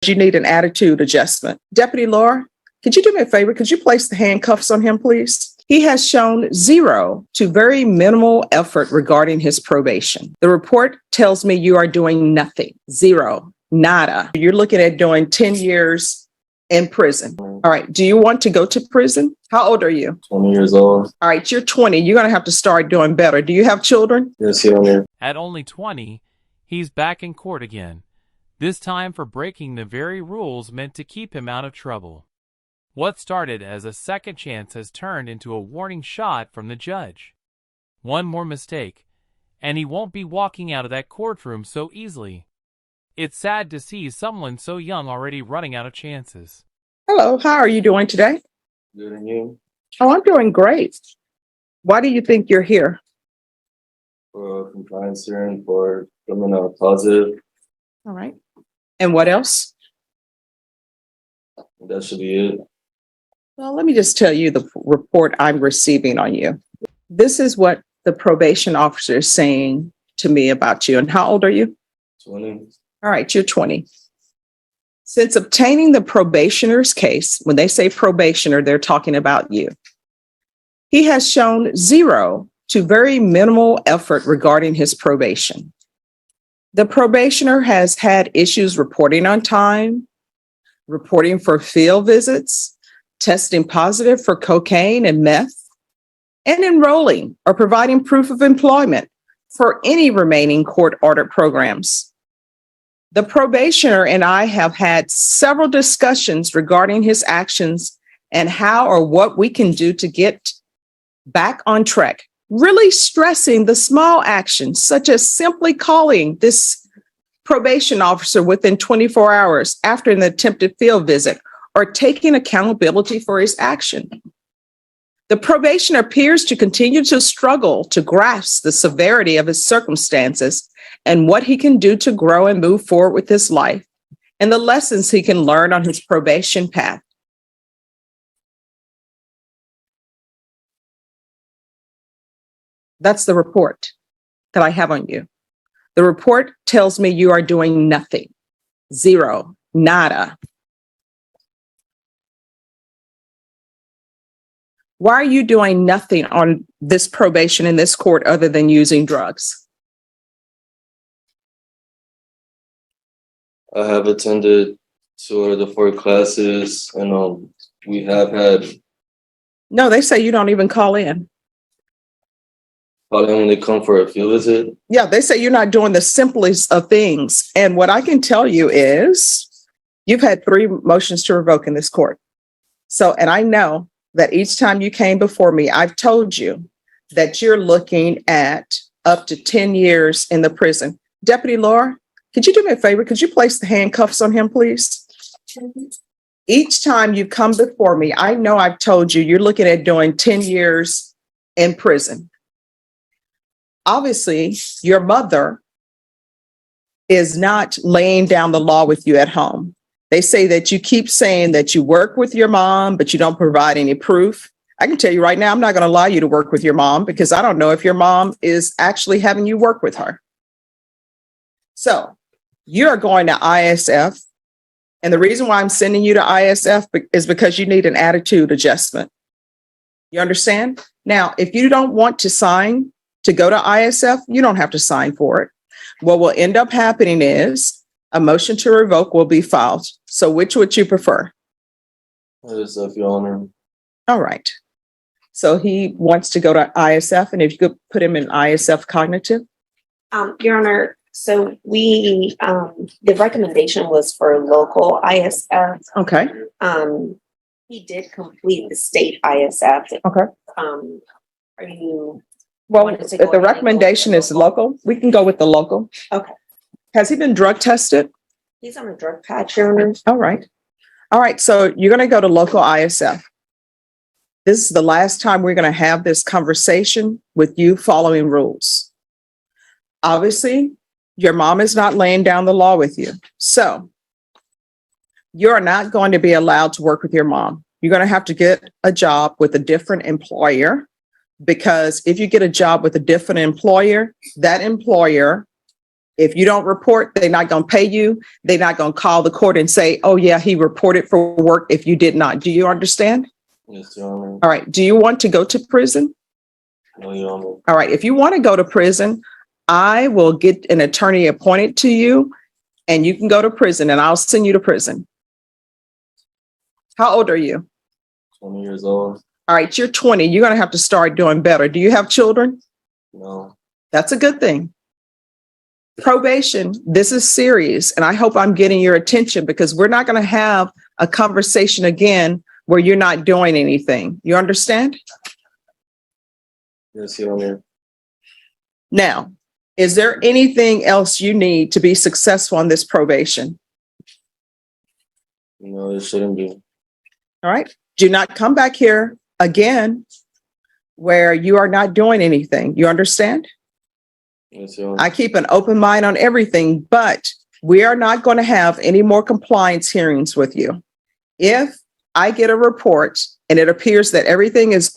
You need an attitude adjustment. Deputy Laura, could you do me a favor? Could you place the handcuffs on him, please? He has shown zero to very minimal effort regarding his probation. The report tells me you are doing nothing. Zero. Nada. You're looking at doing 10 years in prison. All right. Do you want to go to prison? How old are you? 20 years old. All right. You're 20. You're going to have to start doing better. Do you have children? Yes, Your Honor. At only 20, he's back in court again, this time for breaking the very rules meant to keep him out of trouble. What started as a second chance has turned into a warning shot from the judge. One more mistake, and he won't be walking out of that courtroom so easily. It's sad to see someone so young already running out of chances. Hello, how are you doing today? Good, and you? Oh, I'm doing great. Why do you think you're here? For a compliance hearing for coming out positive. All right. And what else? That should be it. Well, let me just tell you the report I'm receiving on you. This is what the probation officer is saying to me about you. And how old are you? 20. All right, you're 20. Since obtaining the probationer's case, when they say probationer, they're talking about you. He has shown zero to very minimal effort regarding his probation. The probationer has had issues reporting on time, reporting for field visits, testing positive for cocaine and meth, and enrolling or providing proof of employment for any remaining court-ordered programs. The probationer and I have had several discussions regarding his actions and how or what we can do to get back on track, really stressing the small actions, such as simply calling this probation officer within 24 hours after an attempted field visit or taking accountability for his action. The probationer appears to continue to struggle to grasp the severity of his circumstances and what he can do to grow and move forward with his life and the lessons he can learn on his probation path. That's the report that I have on you. The report tells me you are doing nothing. Zero. Nada. Why are you doing nothing on this probation in this court other than using drugs? I have attended 2 of the 4 classes, and we have had. No, they say you don't even call in. Probably when they come for a field visit. Yeah, they say you're not doing the simplest of things. And what I can tell you is you've had 3 motions to revoke in this court. So, and I know that each time you came before me, I've told you that you're looking at up to 10 years in the prison. Deputy Laura, could you do me a favor? Could you place the handcuffs on him, please? Each time you come before me, I know I've told you you're looking at doing 10 years in prison. Obviously, your mother is not laying down the law with you at home. They say that you keep saying that you work with your mom, but you don't provide any proof. I can tell you right now, I'm not going to allow you to work with your mom because I don't know if your mom is actually having you work with her. So you're going to ISF. And the reason why I'm sending you to ISF is because you need an attitude adjustment. You understand? Now, if you don't want to sign to go to ISF, you don't have to sign for it. What will end up happening is a motion to revoke will be filed. So which would you prefer? ISF, Your Honor. All right. So he wants to go to ISF, and if you could put him in ISF cognitive. Your Honor, so we, the recommendation was for local ISF. Okay. He did complete the state ISF. Okay. Are you? Well, if the recommendation is local, we can go with the local. Okay. Has he been drug tested? He's on a drug patch, Your Honor. All right. All right. So you're going to go to local ISF. This is the last time we're going to have this conversation with you following rules. Obviously, your mom is not laying down the law with you. So you're not going to be allowed to work with your mom. You're going to have to get a job with a different employer, because if you get a job with a different employer, that employer If you don't report, they're not going to pay you. They're not going to call the court and say, oh, yeah, he reported for work if you did not. Do you understand? Yes, Your Honor. All right. Do you want to go to prison? No, Your Honor. All right. If you want to go to prison, I will get an attorney appointed to you and you can go to prison and I'll send you to prison. How old are you? 20 years old. All right. You're 20. You're going to have to start doing better. Do you have children? No. That's a good thing. Probation, this is serious. And I hope I'm getting your attention because we're not going to have a conversation again where you're not doing anything. You understand? Yes, Your Honor. Now, is there anything else you need to be successful on this probation? No, it shouldn't be. All right. Do not come back here again where you are not doing anything. You understand? Yes, Your Honor. I keep an open mind on everything, but we are not going to have any more compliance hearings with you. If I get a report and it appears that everything is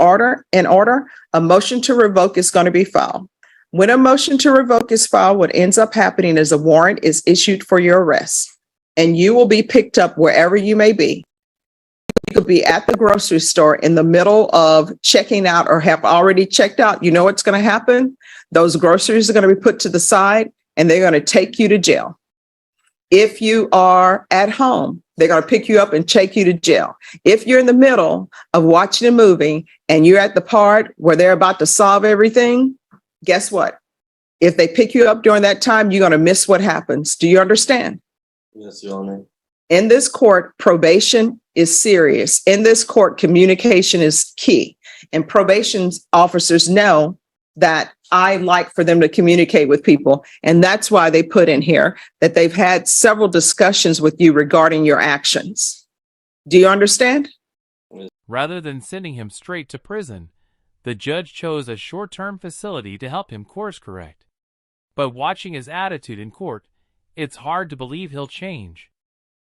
in order, a motion to revoke is going to be filed. When a motion to revoke is filed, what ends up happening is a warrant is issued for your arrest and you will be picked up wherever you may be. You could be at the grocery store in the middle of checking out or have already checked out. You know what's going to happen? Those groceries are going to be put to the side and they're going to take you to jail. If you are at home, they're going to pick you up and take you to jail. If you're in the middle of watching a movie and you're at the part where they're about to solve everything, guess what? If they pick you up during that time, you're going to miss what happens. Do you understand? Yes, Your Honor. In this court, probation is serious. In this court, communication is key. And probation officers know that I like for them to communicate with people. And that's why they put in here that they've had several discussions with you regarding your actions. Do you understand? Rather than sending him straight to prison, the judge chose a short-term facility to help him course correct. But watching his attitude in court, it's hard to believe he'll change.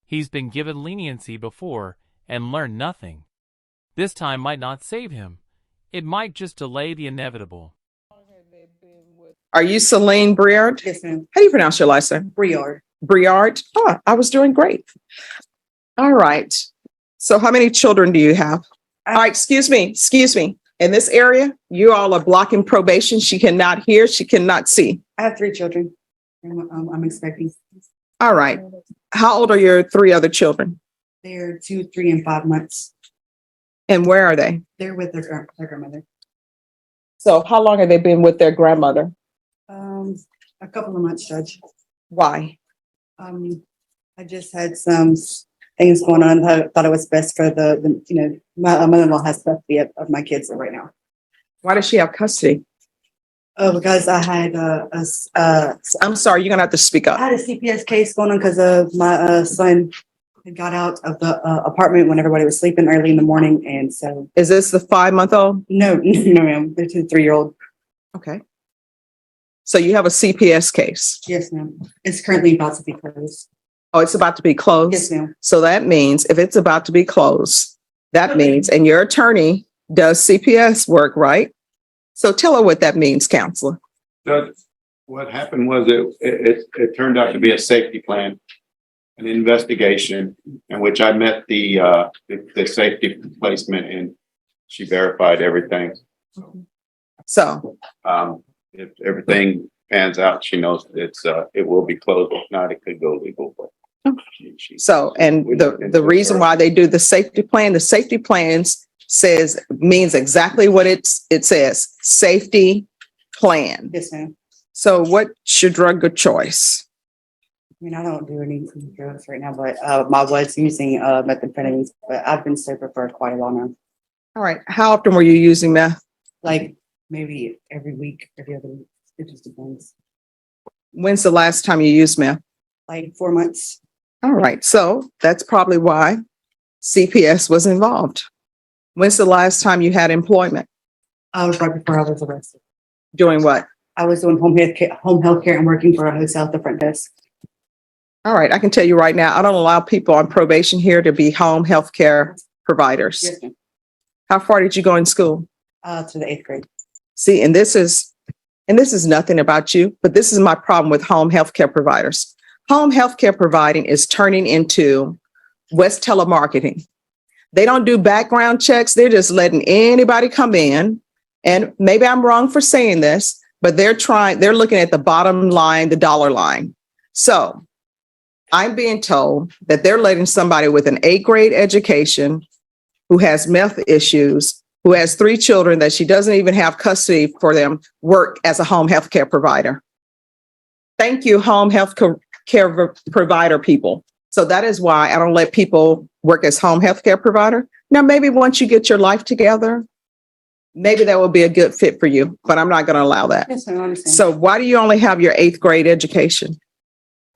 He's been given leniency before and learned nothing. This time might not save him. It might just delay the inevitable. Are you Celine Briard? Yes, ma'am. How do you pronounce your last name? Briard. Briard? Oh, I was doing great. All right. So how many children do you have? All right, excuse me. In this area, you all are blocking probation. She cannot hear, she cannot see. I have 3 children. I'm expecting. All right. How old are your 3 other children? They're 2, 3, and 5 months. And where are they? They're with their grandmother. So how long have they been with their grandmother? A couple of months, Judge. Why? I just had some things going on. I thought it was best for my mother-in-law has custody of my kids right now. Why does she have custody? Oh, because I had I'm sorry, you're gonna have to speak I up. had a CPS case going on because of my son had got out of the apartment when everybody was sleeping early in the morning, and so Is this the 5-month-old? no, ma'am. They're 2, 3-year-old. Okay. So you have a CPS case. Yes, ma'am. It's currently about to be closed. Oh, it's about to be closed? Yes, ma'am. So that means if it's about to be closed, that means, and your attorney does CPS work, right? So tell her what that means, counselor. Judge, what happened was it turned out to be a safety plan, an investigation in which I met the safety placement and she verified everything. So, If everything pans out, she knows it will be closed. If not, it could go legal. But and the reason why they do the safety plans means exactly what it says, safety plan. Yes, ma'am. So what's your drug of choice? I mean, I don't do any drugs right now, but I was using methamphetamines, but I've been sober for quite a while now. All right. How often were you using meth? Like maybe every week, every other week. It just depends. When's the last time you used meth? Like 4 months. All right. So that's probably why CPS was involved. When's the last time you had employment? I was right before I was arrested. Doing what? I was doing home health care and working for a hotel at the front desk. All right. I can tell you right now, I don't allow people on probation here to be home health care providers. Yes, ma'am. How far did you go in school? To the 8th grade. See, and this is and this is nothing about you, but this is my problem with home healthcare providers. Home healthcare providing is turning into West telemarketing. They don't do background checks. They're just letting anybody come in. And maybe I'm wrong for saying this, but they're looking at the bottom line, the dollar line. So I'm being told that they're letting somebody with an 8th grade education who has meth issues, who has 3 children that she doesn't even have custody for them, work as a home health care provider. Thank you, home health care provider people. So that is why I don't let people work as home health care provider. Now, maybe once you get your life together, maybe that will be a good fit for you, but I'm not going to allow that. Yes, I understand. So why do you only have your 8th grade education?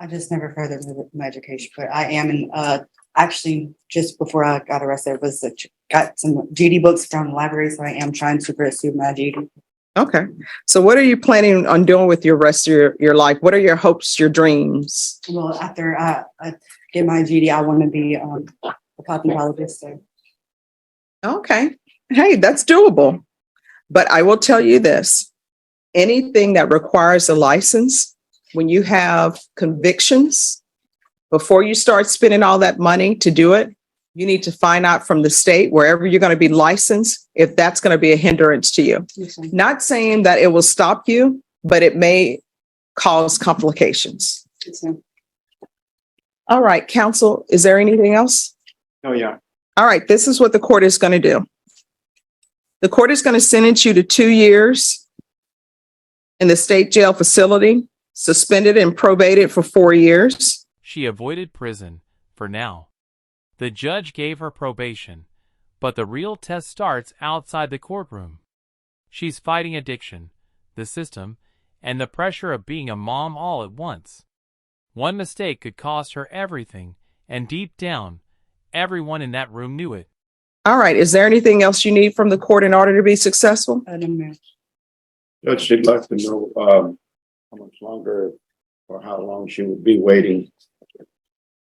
I just never furthered my education, but I am in, actually, just before I got arrested, got some GD books from the library, so I am trying to pursue my GD. Okay. So what are you planning on doing with your rest of your life? What are your hopes, your dreams? Well, after I get my GD, I want to be a cosmetologist. So. Okay. Hey, that's doable. But I will tell you this, anything that requires a license, when you have convictions, before you start spending all that money to do it, you need to find out from the state, wherever you're going to be licensed, if that's going to be a hindrance to you. Yes, Not saying that it will stop you, but it may cause complications. yes, All right, counsel, is there anything else? Oh, yeah. All right, this is what the court is going to do. The court is going to sentence you to 2 years in the state jail facility, suspended and probated for 4 years. She avoided prison, for now. The judge gave her probation, but the real test starts outside the courtroom. She's fighting addiction, the system, and the pressure of being a mom all at once. One mistake could cost her everything, and deep down, everyone in that room knew it. All right, is there anything else you need from the court in order to be successful? Judge, she'd like to know how much longer or how long she would be waiting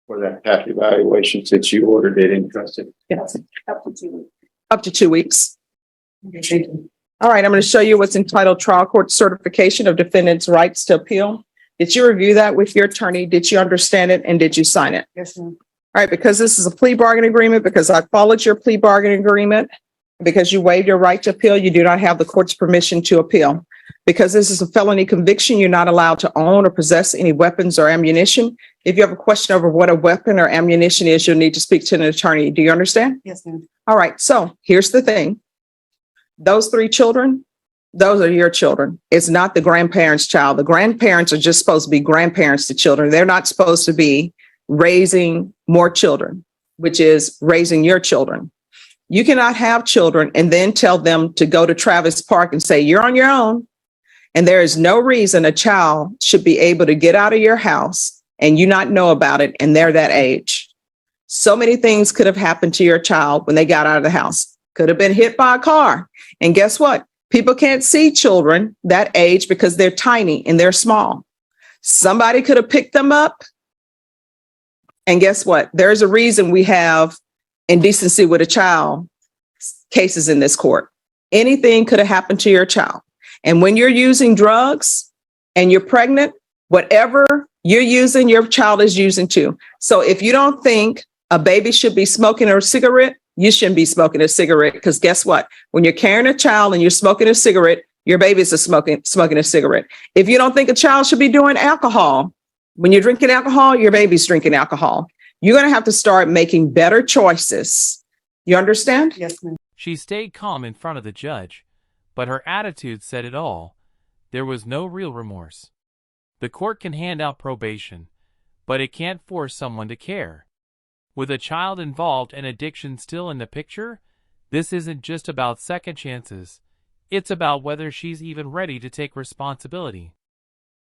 for that PAC evaluation since you ordered it in custody. Yes, Up to 2 weeks. up to 2 weeks. Thank you. All right, I'm going to show you what's entitled Trial Court Certification of Defendant's Rights to Appeal. Did you review that with your attorney? Did you understand it? And did you sign it? Yes, ma'am. All right, because this is a plea bargain agreement, because I followed your plea bargain agreement, because you waived your right to appeal, you do not have the court's permission to appeal. Because this is a felony conviction, you're not allowed to own or possess any weapons or ammunition. If you have a question over what a weapon or ammunition is, you'll need to speak to an attorney. Do you understand? Yes, ma'am. All right, so here's the thing. Those 3 children, those are your children. It's not the grandparents' child. The grandparents are just supposed to be grandparents to children. They're not supposed to be raising more children, which is raising your children. You cannot have children and then tell them to go to Travis Park and say, you're on your own. And there is no reason a child should be able to get out of your house and you not know about it, and they're that age. So many things could have happened to your child when they got out of the house. Could have been hit by a car. And guess what? People can't see children that age because they're tiny and they're small. Somebody could have picked them up. And guess what? There's a reason we have indecency with a child cases in this court. Anything could have happened to your child. And when you're using drugs and you're pregnant, whatever you're using, your child is using too. So if you don't think a baby should be smoking a cigarette, you shouldn't be smoking a cigarette, because guess what? When you're carrying a child and you're smoking a cigarette, your babies are smoking a cigarette. If you don't think a child should be doing alcohol, when you're drinking alcohol, your baby's drinking alcohol. You're going to have to start making better choices. You understand? Yes, ma'am. She stayed calm in front of the judge, but her attitude said it all. There was no real remorse. The court can hand out probation, but it can't force someone to care. With a child involved and addiction still in the picture, this isn't just about second chances. It's about whether she's even ready to take responsibility.